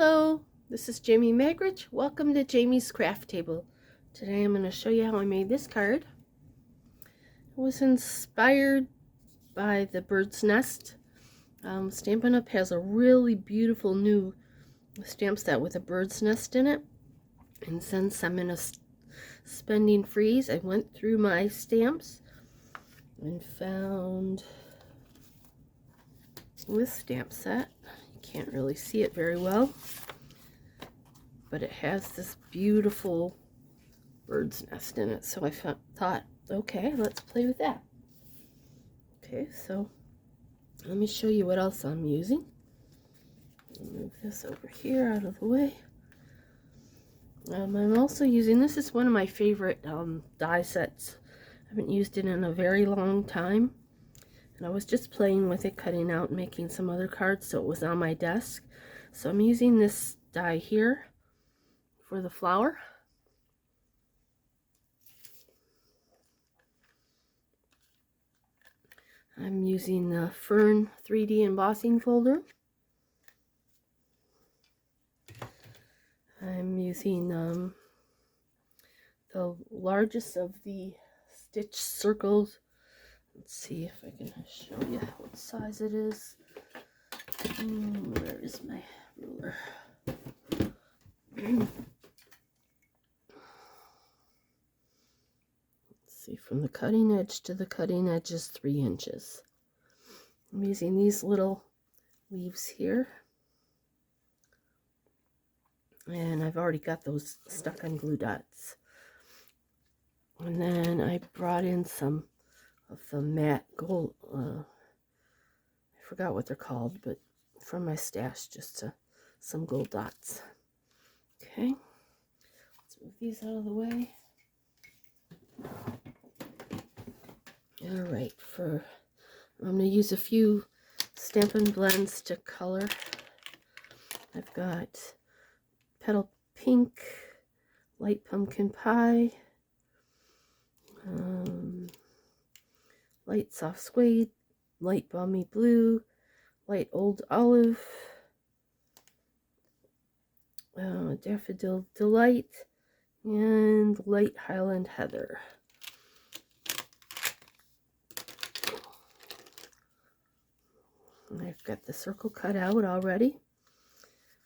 Hello, this is Jamie Magridge. Welcome to Jamie's Craft Table. Today I'm going to show you how I made this card. It was inspired by the bird's nest. Stampin' Up! Has a really beautiful new stamp set with a bird's nest in it. And since I'm in a spending freeze, I went through my stamps and found this stamp set. You can't really see it very well, but it has this beautiful bird's nest in it, so I thought, okay, let's play with that. Okay, so let me show you what else I'm using. Move this over here out of the way. I'm also using, this is one of my favorite die sets. I haven't used it in a very long time, and I was just playing with it, cutting out and making some other cards, so it was on my desk. So I'm using this die here for the flower. I'm using the Fern 3D embossing folder. I'm using the largest of the stitch circles. Let's see if I can show you what size it is. Where is my ruler? Let's see, from the cutting edge to the cutting edge is 3 inches. I'm using these little leaves here, and I've already got those stuck on glue dots. And then I brought in some of the matte gold, I forgot what they're called, but from my stash, just some gold dots. Okay, let's move these out of the way. Alright, I'm going to use a few Stampin' Blends to color. I've got Petal Pink, Light Pumpkin Pie, Light Soft Suede, Light Balmy Blue, Light Old Olive, Daffodil Delight, and Light Highland Heather. I've got the circle cut out already.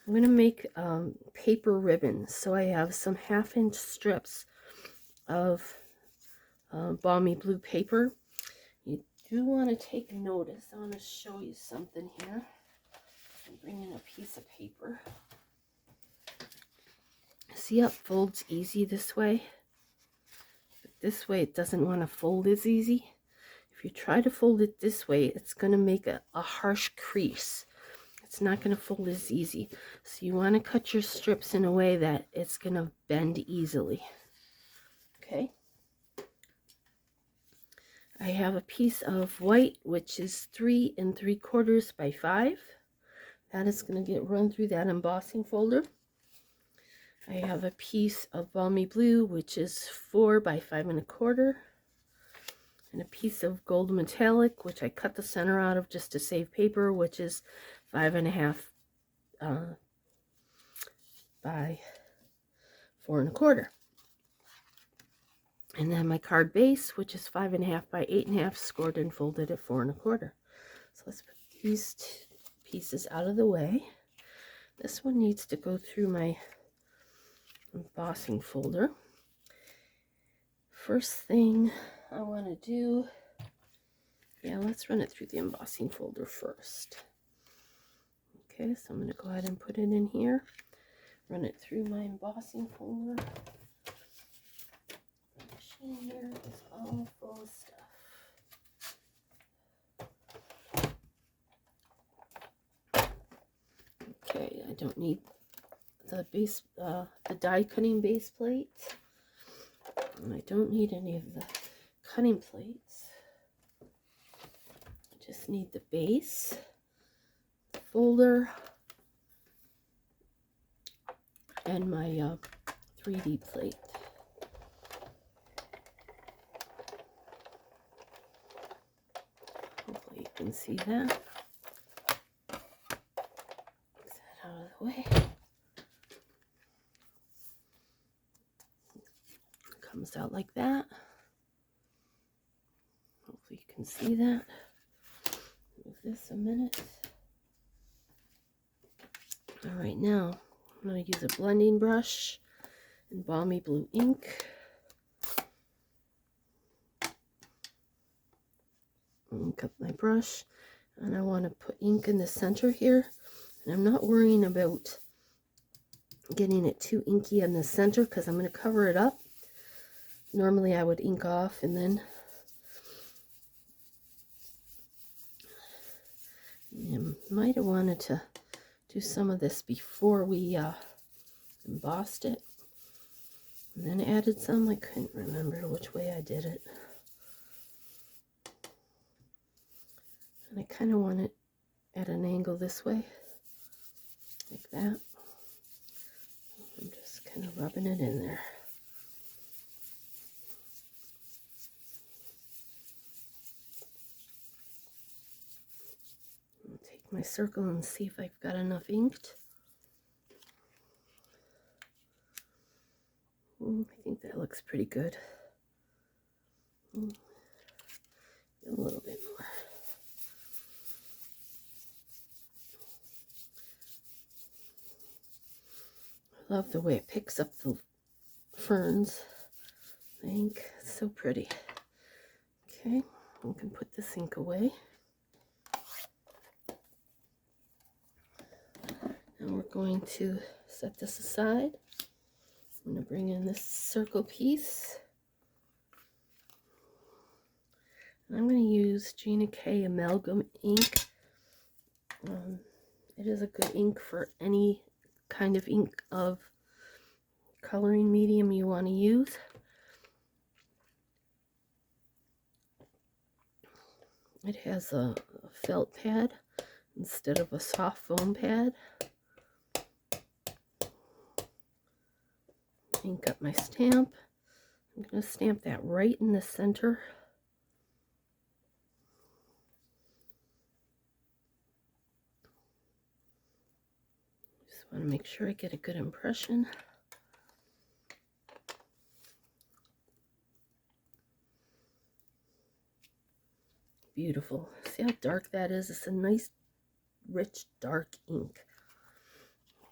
I'm going to make paper ribbons. So I have some 1/2-inch strips of balmy blue paper. You do want to take notice. I want to show you something here. I'm bringing a piece of paper. See how it folds easy this way? But this way it doesn't want to fold as easy. If you try to fold it this way, it's going to make a harsh crease. It's not going to fold as easy. So you want to cut your strips in a way that it's going to bend easily. Okay. I have a piece of white, which is 3 3/4 by 5. That is going to get run through that embossing folder. I have a piece of balmy blue, which is 4 by 5 1/4. And a piece of gold metallic, which I cut the center out of just to save paper, which is 5 1/2 by 4 1/4. And then my card base, which is 5 1/2 by 8 1/2, scored and folded at 4 1/4. So let's put these pieces out of the way. This one needs to go through my embossing folder. First thing I want to do, let's run it through the embossing folder first. Okay, so I'm going to go ahead and put it in here, run it through my embossing folder. The machine here is all full of stuff. Okay, I don't need the base, the die cutting base plate. And I don't need any of the cutting plates. I just need the base, the folder, and my 3D plate. Hopefully you can see that. Get that out of the way. comes out like that. Hopefully you can see that. Move this a minute. All right, now I'm going to use a blending brush and balmy blue ink. Ink up my brush, and I want to put ink in the center here. And I'm not worrying about getting it too inky in the center because I'm going to cover it up. Normally I would ink off and then might have wanted to do some of this before we embossed it, and then added some. I couldn't remember which way I did it, and I kind of want it at an angle this way, like that. I'm just kind of rubbing it in there. I'll take my circle and see if I've got enough inked. I think that looks pretty good. A little bit more. I love the way it picks up the ferns. The ink, it's so pretty. Okay, we can put this ink away. Now we're going to set this aside. I'm going to bring in this circle piece. And I'm going to use Gina K Amalgam ink. It is a good ink for any kind of ink of coloring medium you want to use. It has a felt pad instead of a soft foam pad. Ink up my stamp. I'm going to stamp that right in the center. Just want to make sure I get a good impression. Beautiful. See how dark that is? It's a nice, rich, dark ink.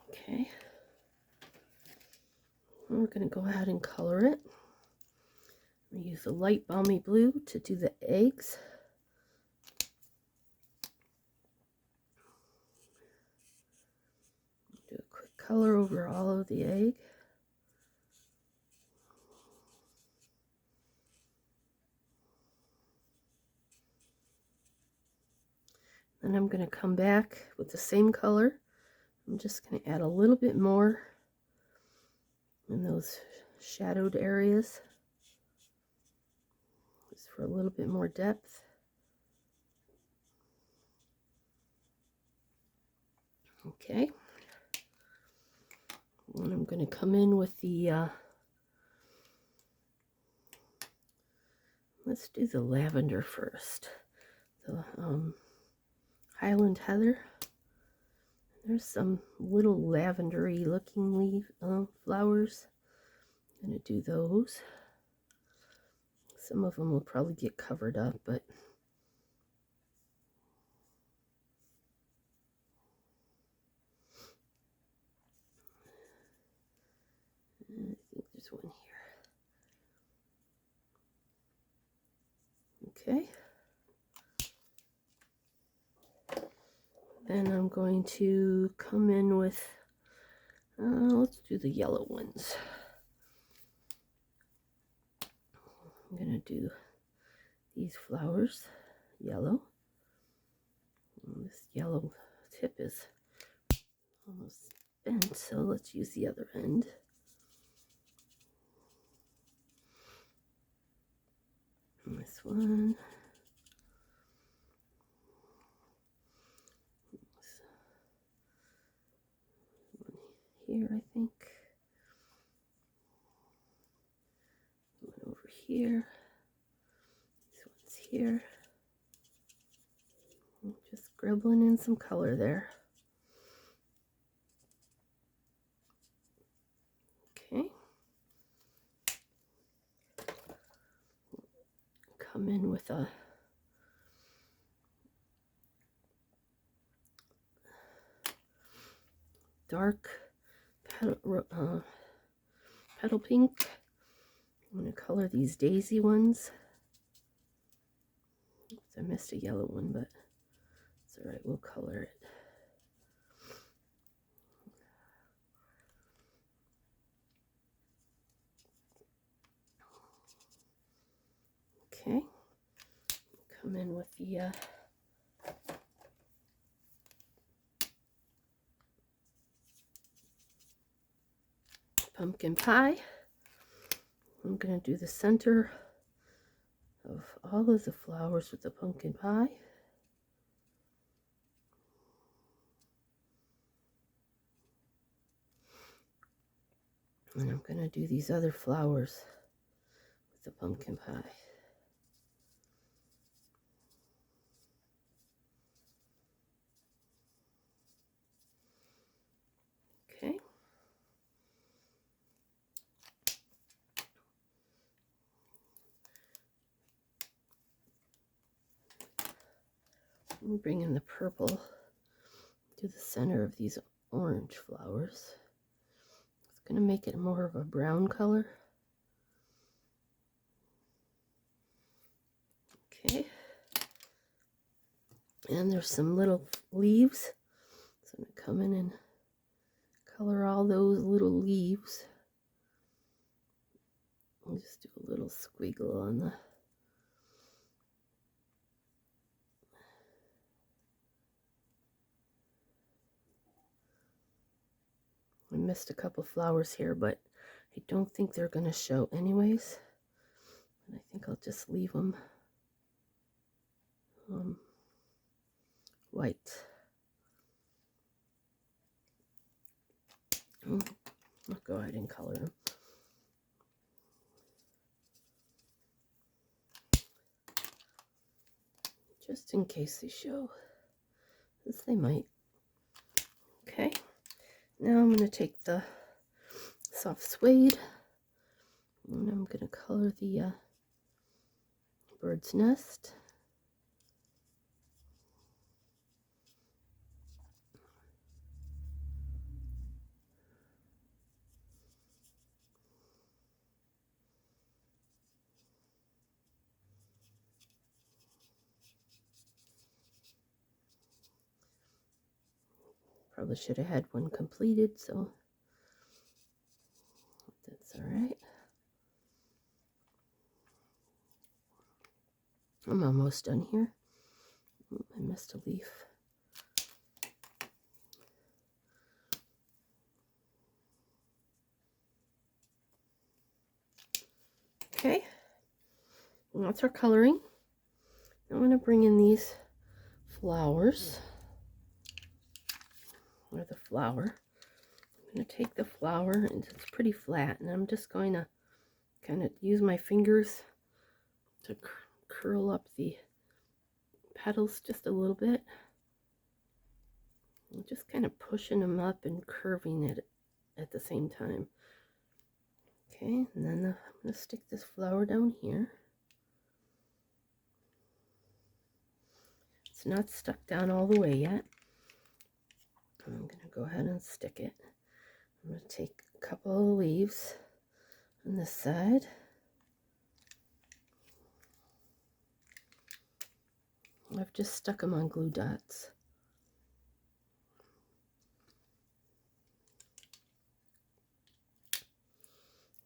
Okay. And we're going to go ahead and color it. We use a light balmy blue to do the eggs. Do a quick color over all of the egg. Then I'm going to come back with the same color. I'm just going to add a little bit more in those shadowed areas, just for a little bit more depth. Okay. And I'm going to come in with the, let's do the lavender first. The Highland Heather. There's some little lavendery looking leaf flowers. I'm going to do those. Some of them will probably get covered up, but I think there's one here. Okay. Then I'm going to come in with, let's do the yellow ones. I'm going to do these flowers, yellow. And this yellow tip is almost bent, so let's use the other end. And this one. Here, I think. One over here. This one's here. I'm just scribbling in some color there. Okay. come in with a dark petal pink. I'm going to color these daisy ones. I missed a yellow one, but it's all right, we'll color it. Okay, come in with the pumpkin pie. I'm going to do the center of all of the flowers with the pumpkin pie. And I'm going to do these other flowers with the pumpkin pie. Okay. I'm bringing the purple to the center of these orange flowers. It's going to make it more of a brown color. Okay. And there's some little leaves. So I'm going to come in and color all those little leaves. I'll just do a little squiggle on the I missed a couple flowers here, but I don't think they're going to show anyways. And I think I'll just leave them white. Oh, I'll go ahead and color them. Just in case they show, as they might. Okay, now I'm going to take the soft suede and I'm going to color the bird's nest. Probably should have had one completed, so that's all right. I'm almost done here. I missed a leaf. Okay, and that's our coloring. I'm going to bring in these flowers, or the flower. I'm going to take the flower, and it's pretty flat, and I'm just going to kind of use my fingers to curl up the petals just a little bit. I'm just kind of pushing them up and curving it at the same time. Okay, and then I'm going to stick this flower down here. It's not stuck down all the way yet. I'm going to go ahead and stick it. I'm going to take a couple of leaves on this side. I've just stuck them on glue dots.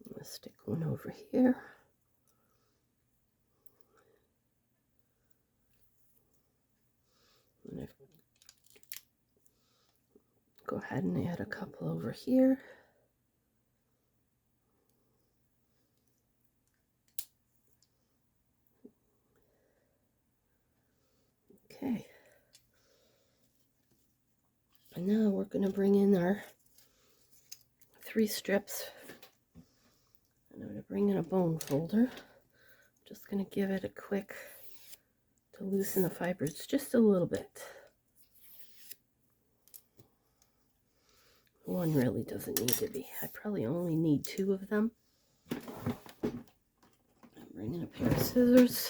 I'm going to stick one over here. And I've go ahead and add a couple over here. Okay. And now we're going to bring in our 3 strips. And I'm going to bring in a bone folder. I'm just going to give it a quick to loosen the fibers just a little bit. One really doesn't need to be. I probably only need 2 of them. I'm bringing a pair of scissors.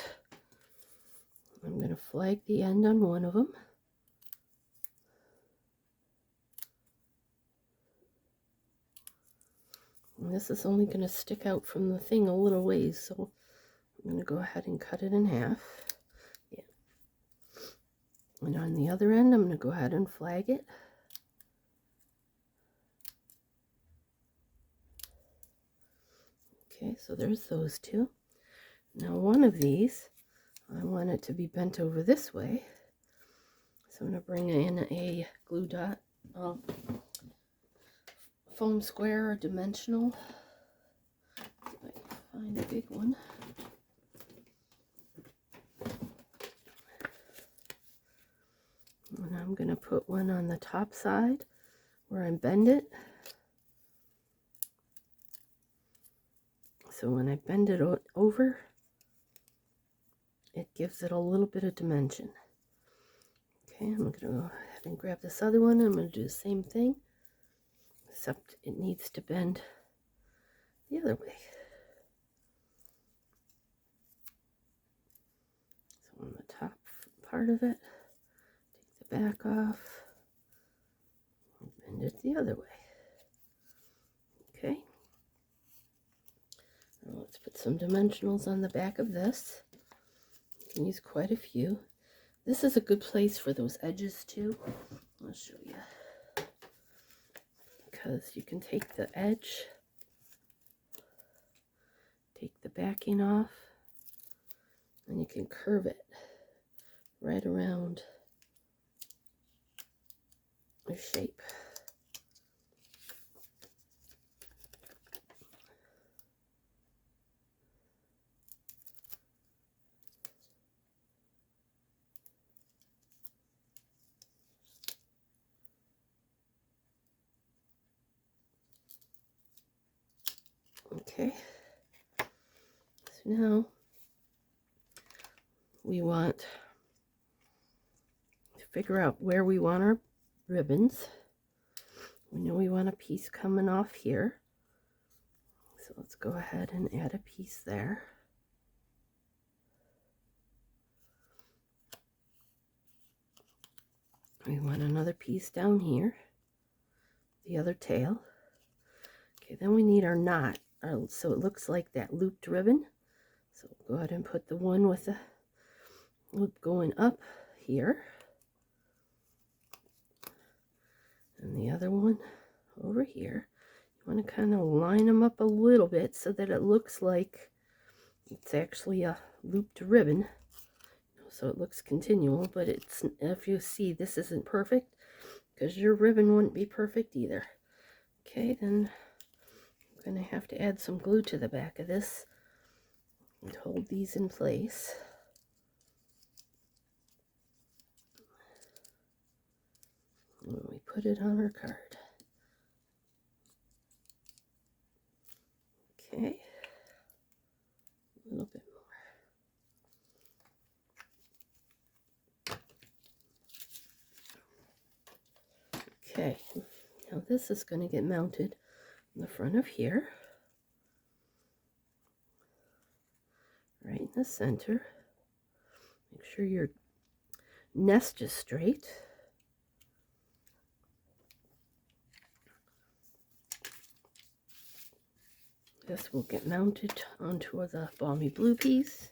I'm going to flag the end on one of them. And this is only going to stick out from the thing a little ways, so I'm going to go ahead and cut it in half. Yeah. And on the other end, I'm going to go ahead and flag it. Okay, so there's those two. Now one of these, I want it to be bent over this way. So I'm going to bring in a glue dot, foam square or dimensional. See if I can find a big one. And I'm going to put one on the top side where I bend it. So when I bend it over, it gives it a little bit of dimension. Okay, I'm going to go ahead and grab this other one. I'm going to do the same thing, except it needs to bend the other way. So on the top part of it, take the back off, and bend it the other way. Okay. Now let's put some dimensionals on the back of this. You can use quite a few. This is a good place for those edges too. I'll show you. Because you can take the edge, take the backing off, and you can curve it right around the shape. Okay, so now we want to figure out where we want our ribbons. We know we want a piece coming off here, so let's go ahead and add a piece there. We want another piece down here, the other tail. Okay, then we need our knot, so it looks like that looped ribbon. So go ahead and put the one with the loop going up here, and the other one over here. You want to kind of line them up a little bit so that it looks like it's actually a looped ribbon, so it looks continual. But it's, if you see, this isn't perfect because your ribbon wouldn't be perfect either. Okay, then I'm going to have to add some glue to the back of this and hold these in place. When we put it on our card. Okay, a little bit more. Okay, now this is going to get mounted in the front of here, right in the center. Make sure your nest is straight. This will get mounted onto the balmy blue piece.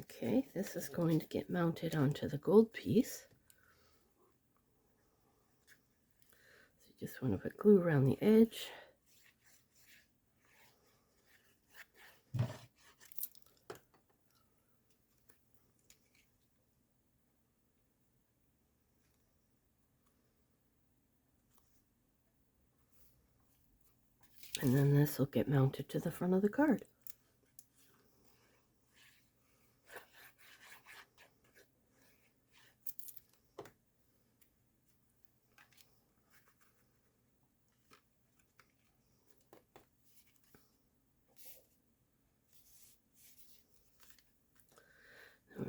Okay, this is going to get mounted onto the gold piece. So you just want to put glue around the edge. And then this will get mounted to the front of the card.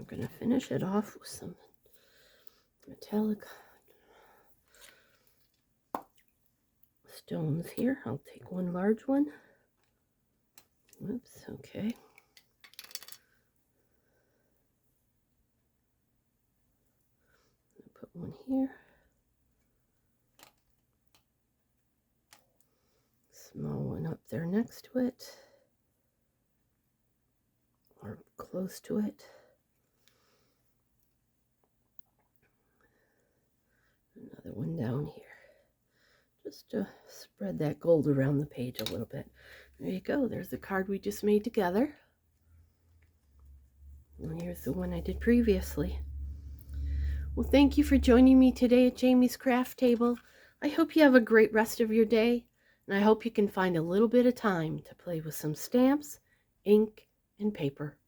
going to finish it off with some metallic stones here. I'll take one large one. Oops, okay. Put one here. Small one up there next to it. Or close to it. Another one down here. Just to spread that gold around the page a little bit. There you go. There's the card we just made together. And here's the one I did previously. Well, thank you for joining me today at Jamie's Craft Table. I hope you have a great rest of your day, and I hope you can find a little bit of time to play with some stamps, ink, and paper.